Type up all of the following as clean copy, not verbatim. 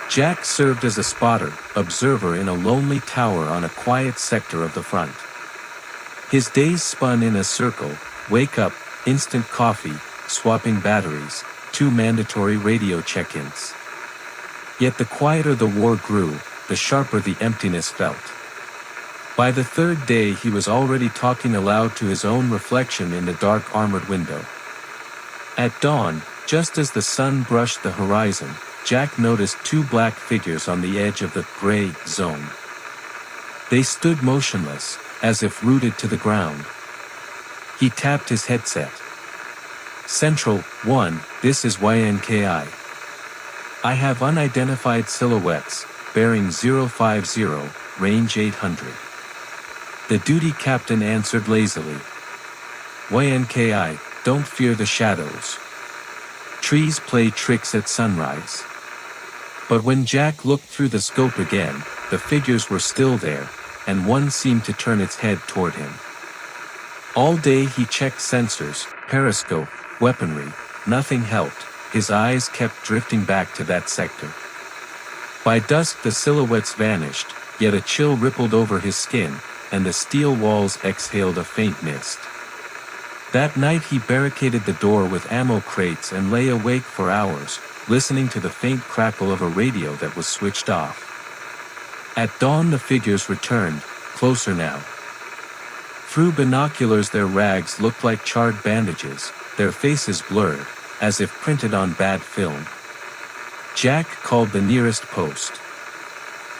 Jack served as a spotter, observer in a lonely tower on a quiet sector of the front. His days spun in a circle: wake up, instant coffee, swapping batteries, 2 mandatory radio check-ins. Yet the quieter the war grew, the sharper the emptiness felt. By the 3rd day he was already talking aloud to his own reflection in the dark armored window. At dawn, just as the sun brushed the horizon, Jack noticed 2 black figures on the edge of the gray zone. They stood motionless, as if rooted to the ground. He tapped his headset. Central 1, this is YNKI. I have unidentified silhouettes, bearing 050, range 800. The duty captain answered lazily. YNKI, don't fear the shadows. Trees play tricks at sunrise. But when Jack looked through the scope again, the figures were still there, and one seemed to turn its head toward him. All day he checked sensors, periscope, weaponry. Nothing helped. His eyes kept drifting back to that sector. By dusk the silhouettes vanished, yet a chill rippled over his skin, and the steel walls exhaled a faint mist. That night he barricaded the door with ammo crates and lay awake for hours, listening to the faint crackle of a radio that was switched off. At dawn the figures returned, closer now. Through binoculars their rags looked like charred bandages, their faces blurred, as if printed on bad film. Jack called the nearest post.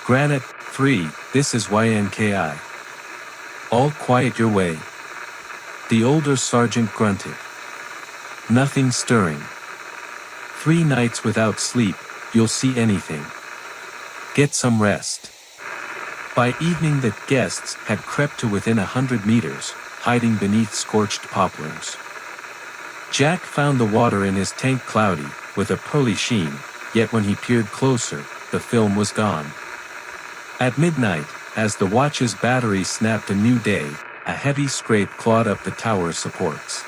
Granite 3, this is YNKI. All quiet your way. The older sergeant grunted. Nothing stirring. 3 nights without sleep, you'll see anything. Get some rest. By evening the guests had crept to within 100 meters, hiding beneath scorched poplars. Jack found the water in his tank cloudy, with a pearly sheen, yet when he peered closer, the film was gone. At midnight, as the watch's battery snapped a new day, a heavy scrape clawed up the tower's supports.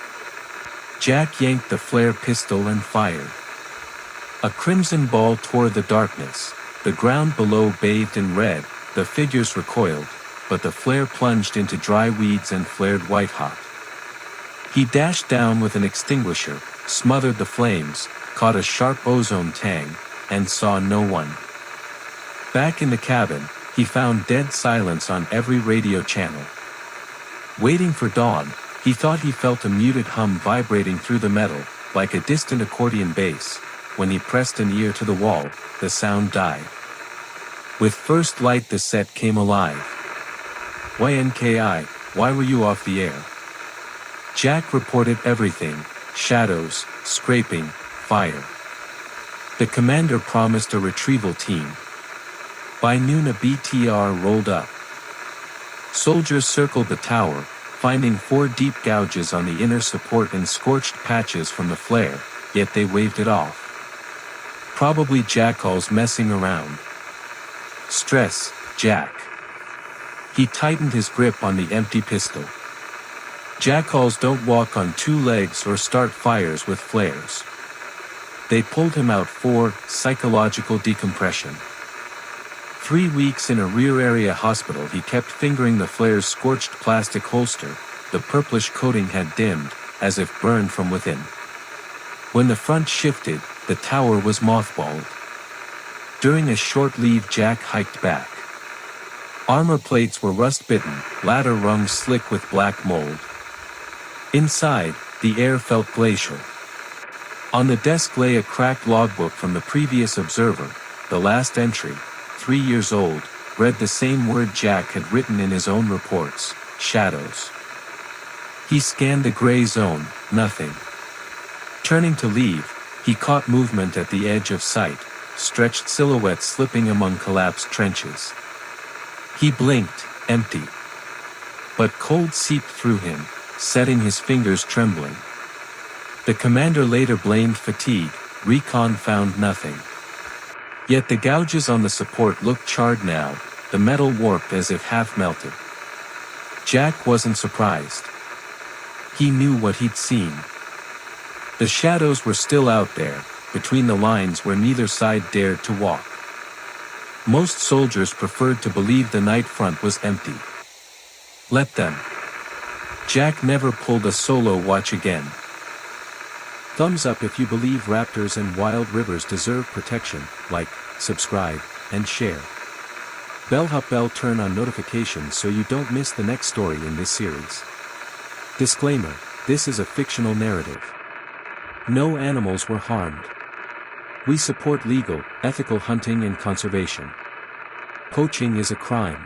Jack yanked the flare pistol and fired. A crimson ball tore the darkness, the ground below bathed in red, the figures recoiled, but the flare plunged into dry weeds and flared white-hot. He dashed down with an extinguisher, smothered the flames, caught a sharp ozone tang, and saw no one. Back in the cabin, he found dead silence on every radio channel. Waiting for dawn, he thought he felt a muted hum vibrating through the metal, like a distant accordion bass. When he pressed an ear to the wall, the sound died. With first light the set came alive. YNKI, why were you off the air? Jack reported everything: shadows, scraping, fire. The commander promised a retrieval team. By noon a BTR rolled up. Soldiers circled the tower, finding 4 deep gouges on the inner support and scorched patches from the flare, yet they waved it off. Probably Jackal's messing around. Stress, Jack. He tightened his grip on the empty pistol. Jackals don't walk on 2 legs or start fires with flares. They pulled him out for psychological decompression. 3 weeks in a rear area hospital he kept fingering the flare's scorched plastic holster. The purplish coating had dimmed, as if burned from within. When the front shifted, the tower was mothballed. During a short leave Jack hiked back. Armor plates were rust-bitten, ladder rungs slick with black mold. Inside, the air felt glacial. On the desk lay a cracked logbook from the previous observer. The last entry, 3 years old, read the same word Jack had written in his own reports: shadows. He scanned the gray zone, nothing. Turning to leave, he caught movement at the edge of sight, stretched silhouettes slipping among collapsed trenches. He blinked, empty. But cold seeped through him, setting his fingers trembling. The commander later blamed fatigue. Recon found nothing. Yet the gouges on the support looked charred now, the metal warped as if half melted. Jack wasn't surprised. He knew what he'd seen. The shadows were still out there, between the lines where neither side dared to walk. Most soldiers preferred to believe the night front was empty. Let them. Jack never pulled a solo watch again. Thumbs up if you believe raptors and wild rivers deserve protection, like, subscribe, and share. Bell turn on notifications so you don't miss the next story in this series. Disclaimer, this is a fictional narrative. No animals were harmed. We support legal, ethical hunting and conservation. Poaching is a crime.